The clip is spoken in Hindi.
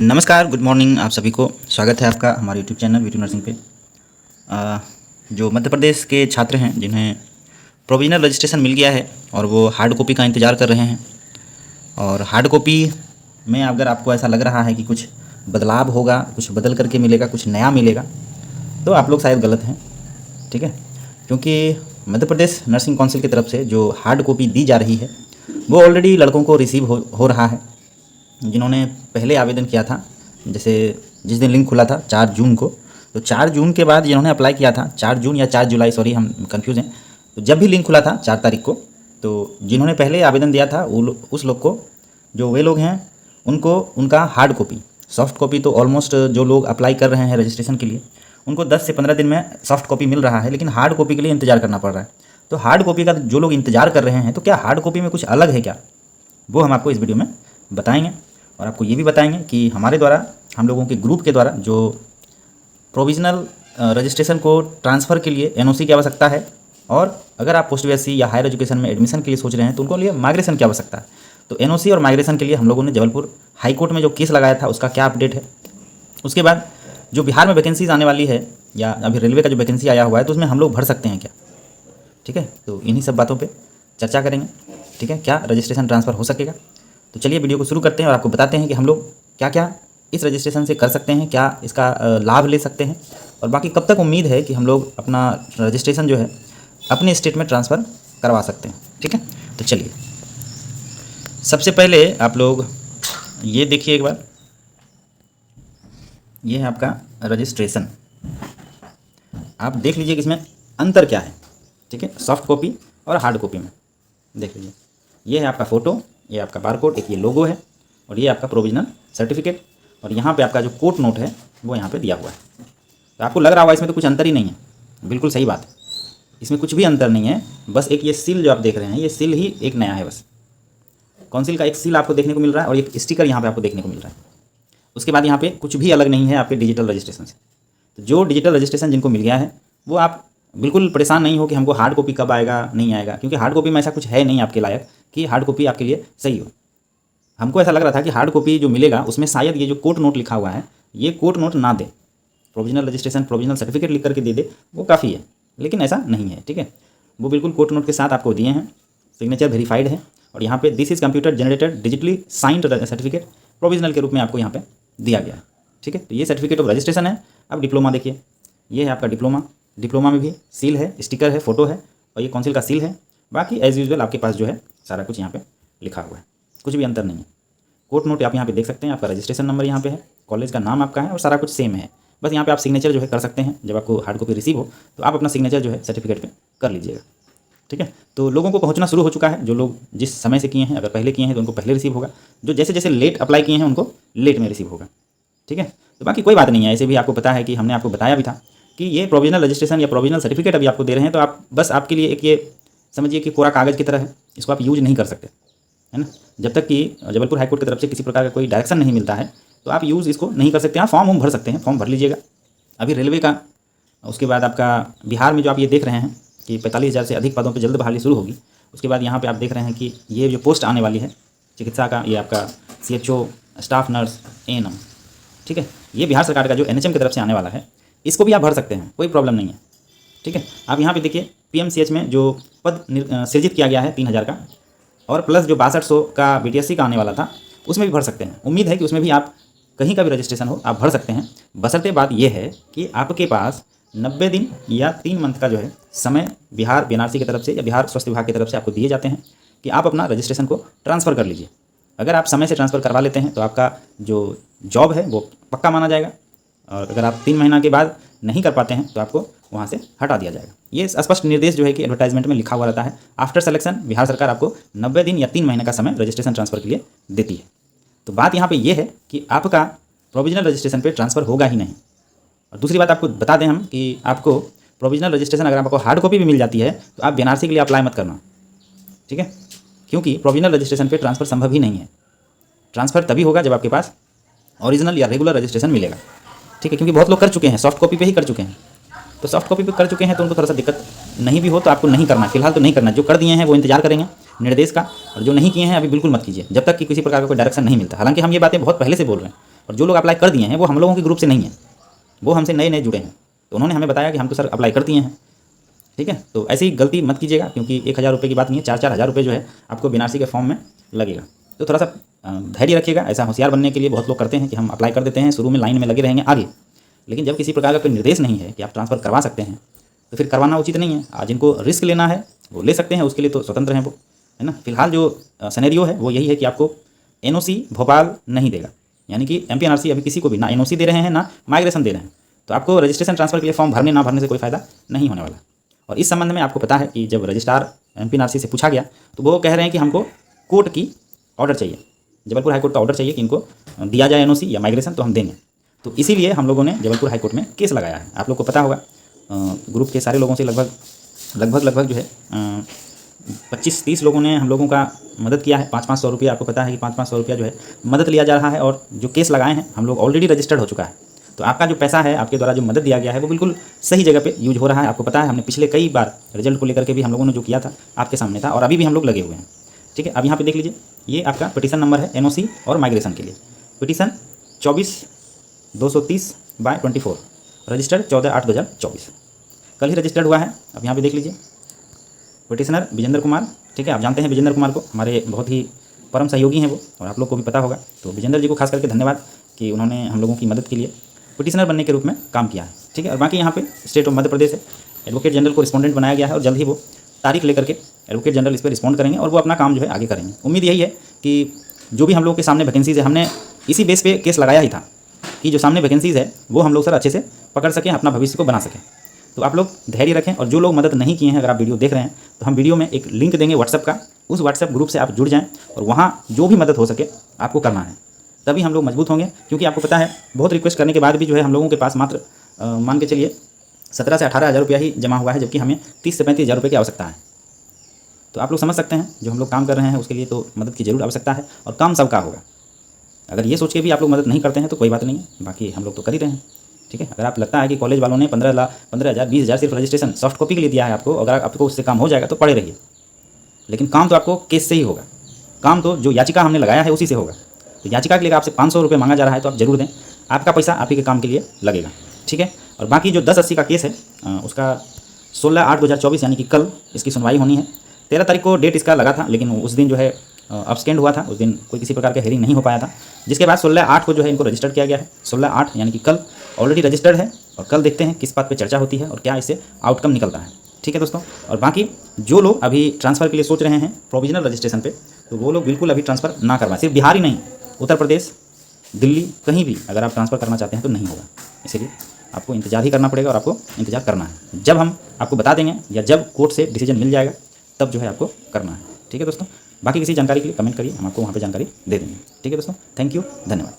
नमस्कार, गुड मॉर्निंग आप सभी को। स्वागत है आपका हमारे यूट्यूब चैनल वीटू नर्सिंग पे। जो मध्य प्रदेश के छात्र हैं जिन्हें प्रोविजनल रजिस्ट्रेशन मिल गया है और वो हार्ड कॉपी का इंतज़ार कर रहे हैं, और हार्ड कॉपी में अगर आपको ऐसा लग रहा है कि कुछ बदलाव होगा, कुछ बदल करके मिलेगा, कुछ नया मिलेगा, तो आप लोग शायद गलत हैं। ठीक है, क्योंकि मध्य प्रदेश नर्सिंग काउंसिल की तरफ से जो हार्ड कॉपी दी जा रही है वो ऑलरेडी लड़कों को रिसीव हो रहा है, जिन्होंने पहले आवेदन किया था। जैसे जिस दिन लिंक खुला था 4 जून को, तो 4 जून के बाद जिन्होंने अप्लाई किया था, 4 जून या 4 जुलाई, सॉरी हम कंफ्यूज हैं, तो जब भी लिंक खुला था 4 तारीख को, तो जिन्होंने पहले आवेदन दिया था उस लोग को, जो वे लोग हैं उनको उनका हार्ड कॉपी, सॉफ्ट कॉपी तो ऑलमोस्ट जो लोग अप्लाई कर रहे हैं रजिस्ट्रेशन के लिए उनको 10 से 15 दिन में सॉफ्ट कॉपी मिल रहा है, लेकिन हार्ड कॉपी के लिए इंतजार करना पड़ रहा है। तो हार्ड कॉपी का जो लोग इंतजार कर रहे हैं, तो क्या हार्ड कॉपी में कुछ अलग है क्या, वो हम आपको इस वीडियो में बताएंगे। और आपको ये भी बताएंगे कि हमारे द्वारा, हम लोगों के ग्रुप के द्वारा जो प्रोविजनल रजिस्ट्रेशन को ट्रांसफ़र के लिए एनओसी की आवश्यकता है, और अगर आप पोस्ट बीएससी या हायर एजुकेशन में एडमिशन के लिए सोच रहे हैं तो उनको लिए माइग्रेशन की आवश्यकता है। तो एनओसी और माइग्रेशन के लिए हम लोगों ने जबलपुर हाई कोर्ट में जो केस लगाया था उसका क्या अपडेट है। उसके बाद जो बिहार में वैकेंसीज आने वाली है, या अभी रेलवे का जो वैकेंसी आया हुआ है, तो उसमें हम लोग भर सकते हैं क्या। ठीक है, तो इन्हीं सब बातों पे चर्चा करेंगे। ठीक है, क्या रजिस्ट्रेशन ट्रांसफ़र हो सकेगा। तो चलिए वीडियो को शुरू करते हैं और आपको बताते हैं कि हम लोग क्या क्या इस रजिस्ट्रेशन से कर सकते हैं, क्या इसका लाभ ले सकते हैं, और बाकी कब तक उम्मीद है कि हम लोग अपना रजिस्ट्रेशन जो है अपने स्टेट में ट्रांसफ़र करवा सकते हैं। ठीक है, तो चलिए सबसे पहले आप लोग ये देखिए एक बार, ये है आपका रजिस्ट्रेशन। आप देख लीजिए कि इसमें अंतर क्या है। ठीक है, सॉफ्ट कॉपी और हार्ड कॉपी में देख लीजिए, ये है आपका फ़ोटो, ये आपका बारकोड, एक ये लोगो है, और ये आपका प्रोविजनल सर्टिफिकेट, और यहाँ पे आपका जो कोर्ट नोट है वो यहाँ पे दिया हुआ है। तो आपको लग रहा होगा इसमें तो कुछ अंतर ही नहीं है, बिल्कुल सही बात है, इसमें कुछ भी अंतर नहीं है। बस एक ये सील जो आप देख रहे हैं, ये सील ही एक नया है। बस काउंसिल का एक सील आपको देखने को मिल रहा है और एक स्टिकर यहाँ पर आपको देखने को मिल रहा है। उसके बाद यहाँ पर कुछ भी अलग नहीं है आपके डिजिटल रजिस्ट्रेशन से। तो जो डिजिटल रजिस्ट्रेशन जिनको मिल गया है वो आप बिल्कुल परेशान नहीं हो कि हमको हार्ड कॉपी कब आएगा, नहीं आएगा, क्योंकि हार्ड कॉपी में ऐसा कुछ है नहीं आपके लायक कि हार्ड कॉपी आपके लिए सही हो। हमको ऐसा लग रहा था कि हार्ड कॉपी जो मिलेगा उसमें शायद ये जो कोर्ट नोट लिखा हुआ है, ये कोर्ट नोट ना दे, प्रोविजनल रजिस्ट्रेशन प्रोविजनल सर्टिफिकेट लिख करके दे दे, वो काफ़ी है, लेकिन ऐसा नहीं है। ठीक है, वो बिल्कुल कोर्ट नोट के साथ आपको दिए हैं, सिग्नेचर वेरीफाइड है, और यहाँ पे this is computer generated digitally signed certificate provisional के रूप में आपको यहाँ पे दिया गया है। ठीक है, तो ये सर्टिफिकेट ऑफ रजिस्ट्रेशन है। अब डिप्लोमा देखिए, ये है आपका डिप्लोमा, डिप्लोमा में भी सील है, स्टिकर है, फोटो है, और ये काउंसिल का सील है। बाकी एज यूजुअल आपके पास जो है सारा कुछ यहाँ पे लिखा हुआ है, कुछ भी अंतर नहीं है। कोर्ट नोट आप यहाँ पे देख सकते हैं, आपका रजिस्ट्रेशन नंबर यहाँ पे है, कॉलेज का नाम आपका है, और सारा कुछ सेम है। बस यहाँ पे आप सिग्नेचर जो है कर सकते हैं, जब आपको हार्ड कॉपी रिसीव हो तो आप अपना सिग्नेचर जो है सर्टिफिकेट पे कर लीजिएगा। ठीक है, तो लोगों को पहुँचना शुरू हो चुका है। जो लोग जिस समय से किए हैं, अगर पहले किए हैं तो उनको पहले रिसीव होगा, जो जैसे जैसे लेट अप्लाई किए हैं उनको लेट में रिसीव होगा। ठीक है, तो बाकी कोई बात नहीं है। ऐसे भी आपको पता है कि हमने आपको बताया भी था कि ये प्रोविजनल रजिस्ट्रेशन या प्रोविजनल सर्टिफिकेट अभी आपको दे रहे हैं, तो आप बस आपके लिए एक ये समझिए कि कोरा कागज़ की तरह है, इसको आप यूज नहीं कर सकते, है ना। जब तक कि जबलपुर हाईकोर्ट की तरफ से किसी प्रकार का कोई डायरेक्शन नहीं मिलता है तो आप यूज़ इसको नहीं कर सकते। हाँ, फॉर्म भर सकते हैं, फॉर्म भर लीजिएगा अभी रेलवे का। उसके बाद आपका बिहार में जो आप ये देख रहे हैं कि 45,000 से अधिक पदों पर जल्द बहाली शुरू होगी। उसके बाद यहाँ पर आप देख रहे हैं कि ये जो पोस्ट आने वाली है चिकित्सा का, ये आपका CHO, स्टाफ नर्स, ANM। ठीक है, ये बिहार सरकार का जो NHM की तरफ से आने वाला है, इसको भी आप भर सकते हैं, कोई प्रॉब्लम नहीं है। ठीक है, आप यहाँ पे देखिए PMCH में जो पद सृजित किया गया है 3,000 का, और प्लस जो 6200 का BTSC का आने वाला था, उसमें भी भर सकते हैं। उम्मीद है कि उसमें भी आप कहीं का भी रजिस्ट्रेशन हो आप भर सकते हैं। बशर्ते बात यह है कि आपके पास 90 दिन या 3 मंथ का जो है समय बिहार BNRC की तरफ से या बिहार स्वास्थ्य विभाग की तरफ से आपको दिए जाते हैं कि आप अपना रजिस्ट्रेशन को ट्रांसफ़र कर लीजिए। अगर आप समय से ट्रांसफ़र करवा लेते हैं तो आपका जो जॉब है वो पक्का माना जाएगा, और अगर आप 3 महीना के बाद नहीं कर पाते हैं तो आपको वहाँ से हटा दिया जाएगा। ये स्पष्ट निर्देश जो है कि एडवर्टाइजमेंट में लिखा हुआ रहता है। आफ्टर सिलेक्शन बिहार सरकार आपको 90 दिन या 3 महीने का समय रजिस्ट्रेशन ट्रांसफ़र के लिए देती है। तो बात यहाँ पे ये है कि आपका प्रोविजनल रजिस्ट्रेशन पे ट्रांसफ़र होगा ही नहीं। और दूसरी बात आपको बता दें हम कि आपको प्रोविजनल रजिस्ट्रेशन अगर आपको हार्ड कॉपी भी मिल जाती है तो आप BNRC के लिए अप्लाई मत करना। ठीक है, क्योंकि प्रोविजनल रजिस्ट्रेशन पे ट्रांसफ़र संभव ही नहीं है। ट्रांसफ़र तभी होगा जब आपके पास ओरिजिनल या रेगुलर रजिस्ट्रेशन मिलेगा। ठीक है, क्योंकि बहुत लोग कर चुके हैं, सॉफ्ट कॉपी पे ही कर चुके हैं। तो सॉफ्ट कॉपी पे कर चुके हैं तो उनको थोड़ा सा दिक्कत नहीं भी हो तो आपको नहीं करना, फिलहाल तो नहीं करना। जो कर दिए हैं वो इंतजार करेंगे निर्देश का, और जो नहीं किए हैं अभी बिल्कुल मत कीजिए जब तक कि किसी प्रकार का कोई डायरेक्शन नहीं मिलता। हालांकि हम ये बातें बहुत पहले से बोल रहे हैं, और जो लोग अप्लाई कर दिए हैं वो हम लोगों के ग्रुप से नहीं है, वो हमसे नए नए जुड़े हैं, तो उन्होंने हमें बताया कि हम तो सर अप्लाई कर दिए हैं। ठीक है, तो ऐसी गलती मत कीजिएगा, क्योंकि 1,000 रुपये की बात नहीं है, 4-4 हज़ार रुपये जो है आपको बीएनआरसी के फॉर्म में लगेगा। तो थोड़ा सा धैर्य रखिएगा। ऐसा होशियार बनने के लिए बहुत लोग करते हैं कि हम अप्लाई कर देते हैं, शुरू में लाइन में लगे रहेंगे आगे, लेकिन जब किसी प्रकार का कोई निर्देश नहीं है कि आप ट्रांसफ़र करवा सकते हैं तो फिर करवाना उचित नहीं है। जिनको रिस्क लेना है वो ले सकते हैं, उसके लिए तो स्वतंत्र हैं वो, है ना। फिलहाल जो सिनेरियो है वो यही है कि आपको एनओसी भोपाल नहीं देगा, यानी कि एमपीएनआरसी अभी किसी को भी ना एनओसी दे रहे हैं ना माइग्रेशन दे रहे हैं, तो आपको रजिस्ट्रेशन ट्रांसफर के लिए फॉर्म भरने ना भरने से कोई फ़ायदा नहीं होने वाला। और इस संबंध में आपको पता है कि जब रजिस्ट्रार एमपीएनआरसी से पूछा गया तो वो कह रहे हैं कि हमको कोर्ट की ऑर्डर चाहिए, जबलपुर हाईकोर्ट का ऑर्डर चाहिए कि इनको दिया जाए एनओसी या माइग्रेशन, तो हम देंगे। तो इसीलिए हम लोगों ने जबलपुर हाईकोर्ट में केस लगाया है। आप लोग को पता होगा, ग्रुप के सारे लोगों से लगभग जो है 25-30 लोगों ने हम लोगों का मदद किया है। 500-500 रुपया, आपको पता है कि 500-500 रुपया जो है मदद लिया जा रहा है, और जो केस लगाए हैं हम लोग ऑलरेडी रजिस्टर्ड हो चुका है। तो आपका जो पैसा है, आपके द्वारा जो मदद दिया गया है वो बिल्कुल सही जगह पे यूज हो रहा है। आपको पता है हमने पिछले कई बार रिजल्ट को लेकर के भी हम लोगों ने जो किया था आपके सामने था, और अभी भी हम लोग लगे हुए हैं। ठीक है, अब यहाँ पे देख लीजिए, ये आपका पिटीशन नंबर है एनओसी और माइग्रेशन के लिए। पिटीशन 24/230/24, रजिस्टर्ड 14/8/2024, कल ही रजिस्टर्ड हुआ है। अब यहाँ पे देख लीजिए, पिटिशनर विजेंद्र कुमार। ठीक है, आप जानते हैं विजेंद्र कुमार को, हमारे बहुत ही परम सहयोगी हैं वो, और आप लोग को भी पता होगा। तो विजेंद्र जी को खास करके धन्यवाद कि उन्होंने हम लोगों की मदद के लिए पिटिशनर बनने के रूप में काम किया है। ठीक है, और बाकी यहाँ पे स्टेट ऑफ मध्य प्रदेश है, एडवोकेट जनरल को रिस्पोंडेंट बनाया गया है, और जल्द ही वो तारीख लेकर के एडवोकेट जनरल इस पर रिस्पॉन्ड करेंगे और वो अपना काम जो है आगे करेंगे। उम्मीद यही है कि जो भी हम लोग के सामने वैकेंसीज़ है, हमने इसी बेस पे केस लगाया ही था कि जो सामने वैकेंसीज़ है वो हम लोग सर अच्छे से पकड़ सकें, अपना भविष्य को बना सकें। तो आप लोग धैर्य रखें, और जो लोग मदद नहीं किए हैं, अगर आप वीडियो देख रहे हैं तो हम वीडियो में एक लिंक देंगे व्हाट्सएप का, उस व्हाट्सएप ग्रुप से आप जुड़ जाएं और वहाँ जो भी मदद हो सके आपको करना है, तभी हम लोग मजबूत होंगे। क्योंकि आपको पता है बहुत रिक्वेस्ट करने के बाद भी जो है हम लोगों के पास मात्र मान के चलिए 17 से 18 हज़ार रुपया ही जमा हुआ है, जबकि हमें 30 से 35 हज़ार रुपये की आवश्यकता है। तो आप लोग समझ सकते हैं जो हम लोग काम कर रहे हैं उसके लिए तो मदद की जरूर आवश्यकता है, और काम सबका होगा। अगर ये सोच के भी आप लोग मदद नहीं करते हैं तो कोई बात नहीं है, बाकी हम लोग तो कर ही रहे हैं। ठीक है, अगर आप लगता है कि कॉलेज वालों ने 15,000 20,000 सिर्फ रजिस्ट्रेशन सॉफ्ट कॉपी के लिए दिया है आपको, अगर आपको उससे काम हो जाएगा तो पड़े रहिए, लेकिन काम तो आपको केस से ही होगा। काम तो जो याचिका हमने लगाया है उसी से होगा। तो याचिका के लिए आपसे 500 रुपये मांगा जा रहा है तो आप जरूर दें, आपका पैसा आप ही के काम के लिए लगेगा। ठीक है, और बाकी जो 1080 का केस है उसका 16/8/2024 यानी कि कल इसकी सुनवाई होनी है। 13 तारीख को डेट इसका लगा था, लेकिन उस दिन जो है अब्सकेंड हुआ था, उस दिन कोई किसी प्रकार का हेयरिंग नहीं हो पाया था, जिसके बाद 16/8 को जो है इनको रजिस्टर्ड किया गया है। 16/8 यानी कि कल ऑलरेडी रजिस्टर्ड है, और कल देखते हैं किस बात पे चर्चा होती है और क्या इससे आउटकम निकलता है। ठीक है दोस्तों, और बाकी जो लोग अभी ट्रांसफ़र के लिए सोच रहे हैं प्रोविजनल रजिस्ट्रेशन पे, तो वो लोग बिल्कुल अभी ट्रांसफ़र ना करवाएं। सिर्फ बिहार ही नहीं, उत्तर प्रदेश, दिल्ली, कहीं भी अगर आप ट्रांसफ़र करना चाहते हैं तो नहीं होगा। इसलिए आपको इंतजार ही करना पड़ेगा, और आपको इंतजार करना है। जब हम आपको बता देंगे या जब कोर्ट से डिसीजन मिल जाएगा तब जो है आपको करना है। ठीक है दोस्तों, बाकी किसी जानकारी के लिए कमेंट करिए, हम आपको वहाँ पे जानकारी दे देंगे। ठीक है दोस्तों, थैंक यू, धन्यवाद।